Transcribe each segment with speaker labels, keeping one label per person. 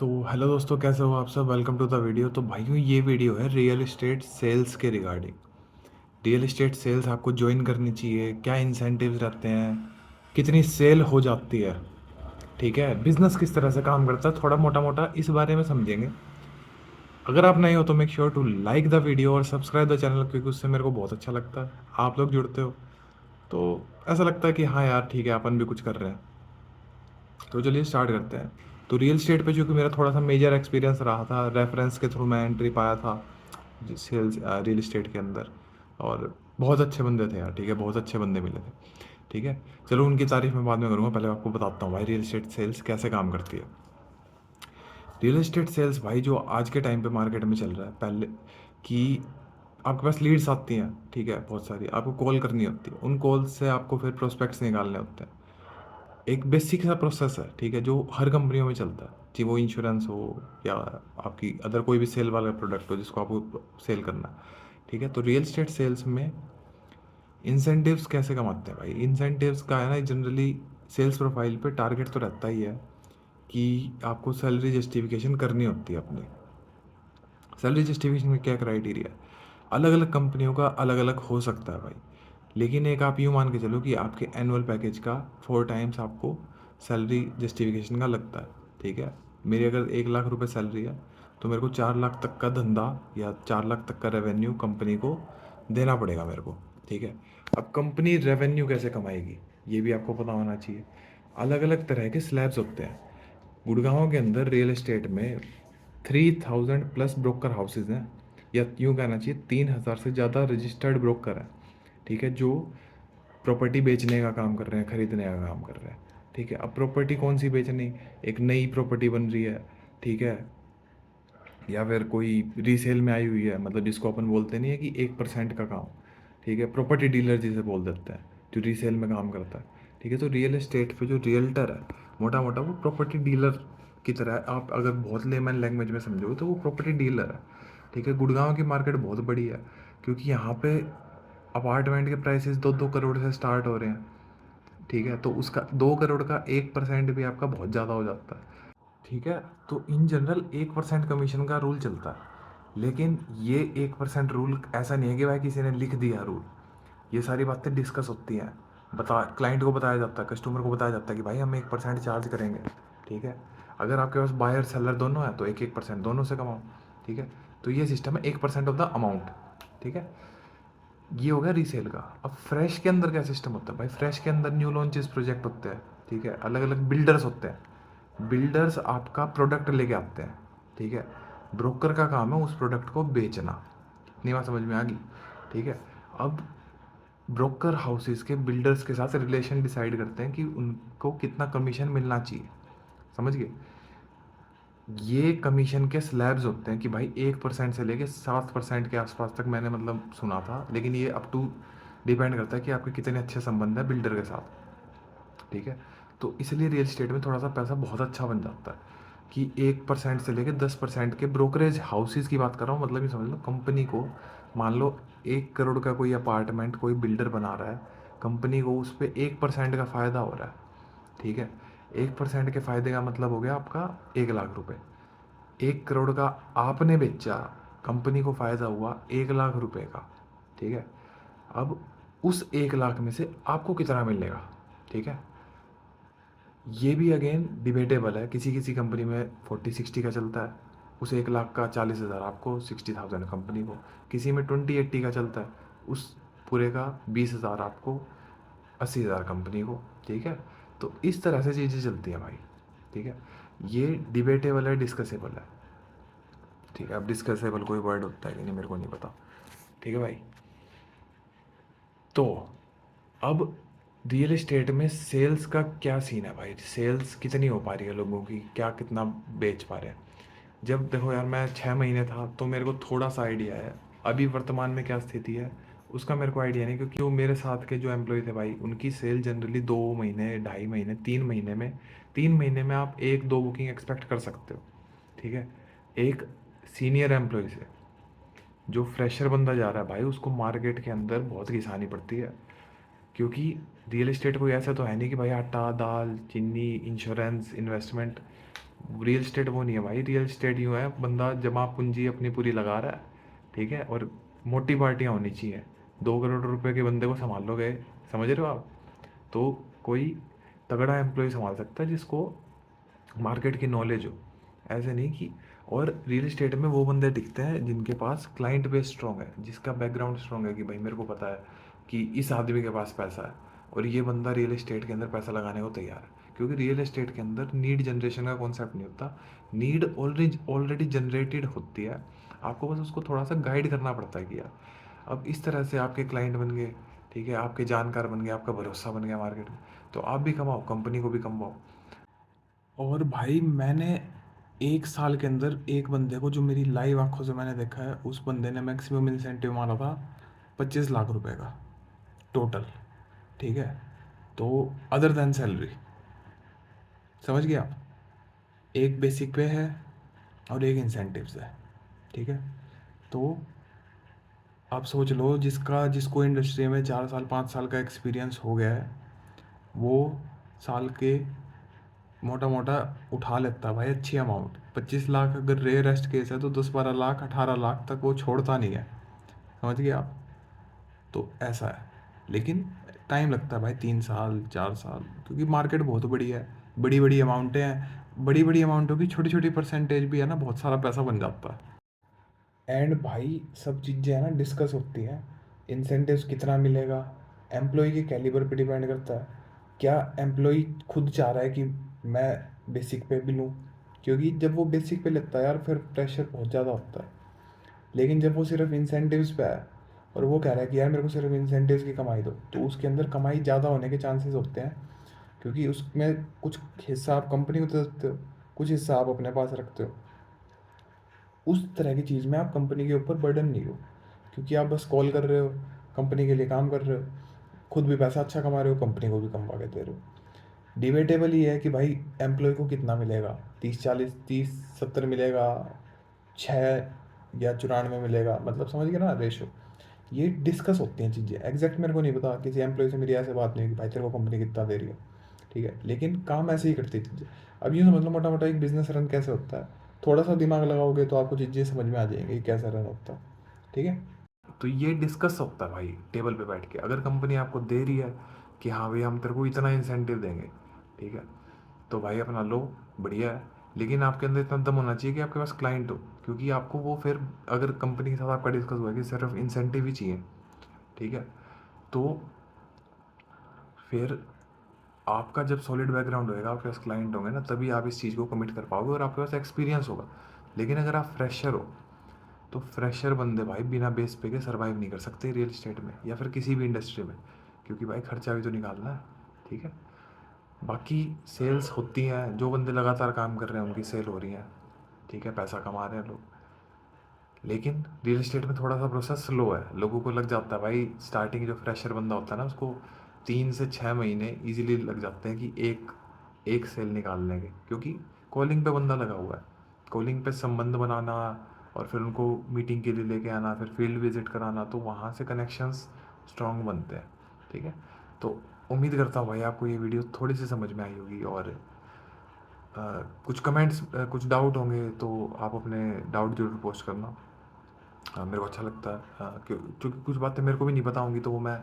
Speaker 1: तो हेलो दोस्तों, कैसे हो आप सब। Welcome to the video. तो भाइयों, ये वीडियो है रियल एस्टेट सेल्स के रिगार्डिंग। रियल एस्टेट सेल्स आपको ज्वाइन करनी चाहिए, क्या इंसेंटिव्स रहते हैं, कितनी सेल हो जाती है, ठीक है, बिजनेस किस तरह से काम करता है, थोड़ा मोटा मोटा इस बारे में समझेंगे। अगर आप नए हो तो make sure to like the video और सब्सक्राइब द चैनल, क्योंकि उससे मेरे को बहुत अच्छा लगता है। आप लोग जुड़ते हो तो ऐसा लगता है कि हाँ यार ठीक है, अपन भी कुछ कर रहे हैं। तो चलिए स्टार्ट करते हैं। तो रियल स्टेट पे चूँकि मेरा थोड़ा सा मेजर एक्सपीरियंस रहा था, रेफरेंस के थ्रू मैं एंट्री पाया था सेल्स रियल स्टेट के अंदर। और बहुत अच्छे बंदे थे यार, ठीक है, बहुत अच्छे बंदे मिले थे। ठीक है, चलो उनकी तारीफ मैं बाद में करूँगा, पहले आपको बताता हूँ भाई रियल स्टेट सेल्स कैसे काम करती है। रियल एस्टेट सेल्स भाई जो आज के टाइम पे मार्केट में चल रहा है, पहले कि आपके पास लीड्स आती हैं, ठीक है, बहुत सारी आपको कॉल करनी होती है, उन कॉल से आपको फिर प्रोस्पेक्ट्स निकालने होते हैं। एक बेसिक सा प्रोसेस है, ठीक है, जो हर कंपनियों में चलता है, चाहे वो इंश्योरेंस हो या आपकी अदर कोई भी सेल वाला प्रोडक्ट हो जिसको आपको सेल करना है। ठीक है, तो रियल एस्टेट सेल्स में इंसेंटिव्स कैसे कमाते हैं भाई। इंसेंटिव्स का है ना, जनरली सेल्स प्रोफाइल पे टारगेट तो रहता ही है कि आपको सैलरी जस्टिफिकेशन करनी होती है अपनी। सैलरी जस्टिफिकेशन में क्या क्राइटेरिया है, अलग अलग कंपनियों का अलग अलग हो सकता है भाई। लेकिन एक आप यूँ मान के चलो कि आपके एनुअल पैकेज का 4 टाइम्स आपको सैलरी जस्टिफिकेशन का लगता है। ठीक है, मेरी अगर 1 लाख रुपए सैलरी है तो मेरे को 4 लाख तक का धंधा या 4 लाख तक का रेवेन्यू कंपनी को देना पड़ेगा मेरे को। ठीक है, अब कंपनी रेवेन्यू कैसे कमाएगी ये भी आपको पता होना चाहिए। अलग अलग तरह के स्लैब्स होते हैं। गुड़गांव के अंदर रियल एस्टेट में 3000+ ब्रोकर हाउसेज हैं, या यूँ कहना चाहिए 3000 से ज़्यादा रजिस्टर्ड ब्रोकर हैं। ठीक है, जो प्रॉपर्टी बेचने का काम कर रहे हैं, खरीदने का काम कर रहे हैं। ठीक है, अब प्रॉपर्टी कौन सी बेचनी, एक नई प्रॉपर्टी बन रही है, ठीक है, या फिर कोई रीसेल में आई हुई है, मतलब जिसको अपन बोलते नहीं है कि 1% का काम। ठीक है, प्रॉपर्टी डीलर जिसे बोल देते हैं, जो रीसेल में काम करता है। ठीक है, तो रियल एस्टेट पे जो रियल्टर है, मोटा मोटा वो प्रॉपर्टी डीलर की तरह है। आप अगर बहुत लेमन लैंग्वेज में समझोगे तो वो प्रॉपर्टी डीलर है। ठीक है, गुड़गांव की मार्केट बहुत बड़ी है, क्योंकि यहाँ पे अपार्टमेंट के प्राइसेस 2-2 करोड़ से स्टार्ट हो रहे हैं। ठीक है, तो उसका 2 करोड़ का 1% भी आपका बहुत ज़्यादा हो जाता है। ठीक है, तो इन जनरल 1% कमीशन का रूल चलता है। लेकिन ये 1% रूल ऐसा नहीं है कि भाई किसी ने लिख दिया रूल। ये सारी बातें डिस्कस होती हैं, क्लाइंट को बताया जाता है, कस्टमर को बताया जाता है कि भाई हम 1% चार्ज करेंगे। ठीक है, अगर आपके पास बायर सेलर दोनों हैं तो 1-1% दोनों से कमाओ। ठीक है, तो ये सिस्टम है, 1% ऑफ द अमाउंट। ठीक है, ये हो गया रीसेल का। अब फ्रेश के अंदर क्या सिस्टम होता है भाई, फ्रेश के अंदर न्यू लॉन्चेस प्रोजेक्ट होते हैं। ठीक है, अलग अलग बिल्डर्स होते हैं, बिल्डर्स आपका प्रोडक्ट लेके आते हैं। ठीक है, ब्रोकर का काम है उस प्रोडक्ट को बेचना। इतनी बात समझ में आ गई। ठीक है, अब ब्रोकर हाउसेस के बिल्डर्स के साथ रिलेशन डिसाइड करते हैं कि उनको कितना कमीशन मिलना चाहिए। समझ गए, ये कमीशन के स्लैब्स होते हैं कि भाई 1% से लेके 7% के आसपास तक मैंने मतलब सुना था, लेकिन ये अप टू डिपेंड करता है कि आपके कितने अच्छे संबंध है बिल्डर के साथ। ठीक है, तो इसलिए रियल स्टेट में थोड़ा सा पैसा बहुत अच्छा बन जाता है कि 1% से लेके 10% के ब्रोकरेज हाउसेज की बात कर रहा हूँ। मतलब ये समझ लो कंपनी को, मान लो 1 करोड़ का कोई अपार्टमेंट कोई बिल्डर बना रहा है, कंपनी को उस पर 1% का फ़ायदा हो रहा है। ठीक है, 1% के फ़ायदे का मतलब हो गया आपका 1 लाख रुपए। 1 करोड़ का आपने बेचा, कंपनी को फ़ायदा हुआ 1 लाख रुपए का। ठीक है, अब उस 1 लाख में से आपको कितना मिलेगा। ठीक है, ये भी अगेन डिबेटेबल है, किसी किसी कंपनी में 40-60 का चलता है, उस 1 लाख का 40,000 आपको, 60,000 कंपनी को। किसी में 20-80 का चलता है, उस पूरे का 20,000 आपको, 80,000 कंपनी को। ठीक है, तो इस तरह से चीज़ें चलती हैं भाई। ठीक है, ये डिबेटेबल है, डिस्कसेबल है। ठीक है, अब डिस्कसेबल कोई वर्ड होता है कि नहीं मेरे को नहीं पता। ठीक है भाई, तो अब रियल एस्टेट में सेल्स का क्या सीन है भाई, सेल्स कितनी हो पा रही है लोगों की, क्या कितना बेच पा रहे हैं। जब देखो यार, मैं 6 महीने था तो मेरे को थोड़ा सा आइडिया है, अभी वर्तमान में क्या स्थिति है उसका मेरे को आइडिया नहीं, क्योंकि वो मेरे साथ के जो एम्प्लॉय थे भाई, उनकी सेल जनरली 2 महीने, 2.5 महीने, 3 महीने में, 3 महीने में आप 1-2 बुकिंग एक्सपेक्ट कर सकते हो। ठीक है, एक सीनियर एम्प्लॉय से जो फ्रेशर बंदा जा रहा है भाई, उसको मार्केट के अंदर बहुत घिसानी पड़ती है, क्योंकि रियल एस्टेट कोई ऐसा तो है नहीं कि भाई आटा दाल चीनी इंश्योरेंस इन्वेस्टमेंट रियल स्टेट वो नहीं है भाई, रियल स्टेट यूँ है, बंदा जमा पूंजी अपनी पूरी लगा रहा है, ठीक है, और मोटी पार्टियाँ होनी चाहिए। 2 करोड़ रुपए के बंदे को संभाल लोगे, समझ रहे हो आप? तो कोई तगड़ा एम्प्लॉय संभाल सकता है जिसको मार्केट की नॉलेज हो, ऐसे नहीं कि। और रियल एस्टेट में वो बंदे टिकते हैं जिनके पास क्लाइंट बेस स्ट्रॉन्ग है, जिसका बैकग्राउंड स्ट्रॉन्ग है कि भाई मेरे को पता है कि इस आदमी के पास पैसा है और ये बंदा रियल एस्टेट के अंदर पैसा लगाने को तैयार है। क्योंकि रियल एस्टेट के अंदर नीड जनरेशन का कॉन्सेप्ट नहीं होता, नीड ऑलरेडी ऑलरेडी जनरेटेड होती है, आपको बस उसको थोड़ा सा गाइड करना पड़ता है कि यार अब इस तरह से आपके क्लाइंट बन गए, ठीक है, आपके जानकार बन गए, आपका भरोसा बन गया मार्केट में, तो आप भी कमाओ, कंपनी को भी कमाओ। और भाई मैंने 1 साल के अंदर एक बंदे को, जो मेरी लाइव आंखों से मैंने देखा है, उस बंदे ने मैक्सिमम इंसेंटिव मारा था 25 लाख रुपए का टोटल, ठीक है। तो अदर देन सैलरी, समझ गए आप? एक बेसिक पे है और एक इंसेंटिव्स है, ठीक है। तो आप सोच लो, जिसको इंडस्ट्री में 4 साल 5 साल का एक्सपीरियंस हो गया है, वो साल के मोटा मोटा उठा लेता है भाई अच्छी अमाउंट। 25 लाख अगर रेयरेस्ट केस है तो 10 12 लाख 18 लाख तक वो छोड़ता नहीं है, समझ गए आप? तो ऐसा है, लेकिन टाइम लगता है भाई, 3 साल 4 साल, क्योंकि मार्केट बहुत बड़ी है, बड़ी बड़ी अमाउंटें हैं, बड़ी बड़ी अमाउंटों की छोटी छोटी परसेंटेज भी है ना, बहुत सारा पैसा बन जाता है। एंड भाई सब चीज़ें है ना डिस्कस होती हैं। इंसेंटिव्स कितना मिलेगा, एम्प्लॉय के कैलिबर पे डिपेंड करता है। क्या एम्प्लॉय खुद चाह रहा है कि मैं बेसिक पे भी लूँ? क्योंकि जब वो बेसिक पे लेता है यार, फिर प्रेशर बहुत ज़्यादा होता है। लेकिन जब वो सिर्फ इंसेंटिव्स पे है और वो कह रहा है कि यार मेरे को सिर्फ इंसेंटिव्स की कमाई दो, तो उसके अंदर कमाई ज़्यादा होने के चांसेस होते हैं। क्योंकि उसमें कुछ हिस्सा आप कंपनी को दे सकते हो, कुछ हिस्सा आप अपने पास रखते हो। उस तरह की चीज़ में आप कंपनी के ऊपर बर्डन नहीं हो, क्योंकि आप बस कॉल कर रहे हो, कंपनी के लिए काम कर रहे हो, खुद भी पैसा अच्छा कमा रहे हो, कंपनी को भी कमा के दे रहे हो। डिबेटेबल ये है कि भाई एम्प्लॉय को कितना मिलेगा, 30 40 30 70 मिलेगा, 6 या 94 मिलेगा, मतलब समझ गए ना रेशो। ये डिस्कस होती हैं चीज़ें, एग्जैक्ट मेरे को नहीं पता, किसी एम्प्लॉय से मेरी ऐसे बात नहीं हुई कि भाई तेरे को कंपनी कितना दे रही है, ठीक है, लेकिन काम ऐसे ही करती है चीज़ें। अब यूँ समझ लो मोटा मोटा एक बिजनेस रन कैसे होता है, थोड़ा सा दिमाग लगाओगे तो आपको चीज़ें समझ में आ जाएंगी कि कैसे रन होता है, ठीक है। तो ये डिस्कस होता है भाई टेबल पे बैठ के। अगर कंपनी आपको दे रही है कि हाँ भाई हम तेरे को इतना इंसेंटिव देंगे, ठीक है, तो भाई अपना लो, बढ़िया है। लेकिन आपके अंदर इतना दम होना चाहिए कि आपके पास क्लाइंट हो, क्योंकि आपको वो फिर, अगर कंपनी के साथ आपका डिस्कस हुआ कि सिर्फ इंसेंटिव ही चाहिए, ठीक है, तो फिर आपका जब सॉलिड बैकग्राउंड होएगा, आपके पास क्लाइंट होंगे ना, तभी आप इस चीज़ को कमिट कर पाओगे और आपके पास एक्सपीरियंस होगा। लेकिन अगर आप फ्रेशर हो, तो फ्रेशर बंदे भाई बिना बेस पे के सर्वाइव नहीं कर सकते रियल इस्टेट में या फिर किसी भी इंडस्ट्री में, क्योंकि भाई खर्चा भी तो निकालना है, ठीक है। बाकी सेल्स होती हैं, जो बंदे लगातार काम कर रहे हैं उनकी सेल हो रही है, ठीक है, पैसा कमा रहे हैं लोग। लेकिन रियल इस्टेट में थोड़ा सा प्रोसेस स्लो है, लोगों को लग जाता है भाई, स्टार्टिंग जो फ्रेशर बंदा होता है ना, उसको 3 से 6 महीने इजीली लग जाते हैं कि एक एक सेल निकालने के, क्योंकि कॉलिंग पे बंदा लगा हुआ है, कॉलिंग पे संबंध बनाना और फिर उनको मीटिंग के लिए लेके आना, फिर फील्ड विजिट कराना, तो वहाँ से कनेक्शंस स्ट्रॉन्ग बनते हैं, ठीक है। तो उम्मीद करता हूँ भाई आपको ये वीडियो थोड़ी सी समझ में आई होगी, और कुछ कमेंट्स, कुछ डाउट होंगे तो आप अपने डाउट ज़रूर पोस्ट करना। मेरे को अच्छा लगता है, क्योंकि कुछ बातें मेरे को भी नहीं पता होंगी, तो वो मैं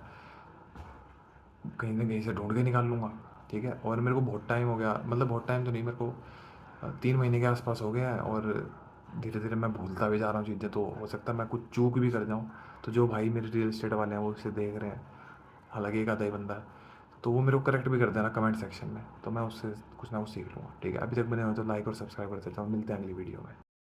Speaker 1: कहीं ना कहीं से ढूंढ के निकाल लूँगा, ठीक है। और मेरे को बहुत टाइम हो गया, मतलब बहुत टाइम तो नहीं, मेरे को 3 महीने के आसपास हो गया है, और धीरे धीरे मैं भूलता भी जा रहा हूँ चीज़ें, तो हो सकता है मैं कुछ चूक भी कर जाऊँ। तो जो भाई मेरे रियल इस्टेट वाले हैं वो इसे देख रहे हैं, हालांकि एक आधा ही बंदा है, तो वो मेरे को करेक्ट भी कर देना कमेंट सेक्शन में, तो मैं उससे कुछ ना कुछ सीख लूँगा, ठीक है। अभी तक बने हो तो लाइक और सब्सक्राइब कर देता हूँ, मिलते हैं अगली वीडियो में।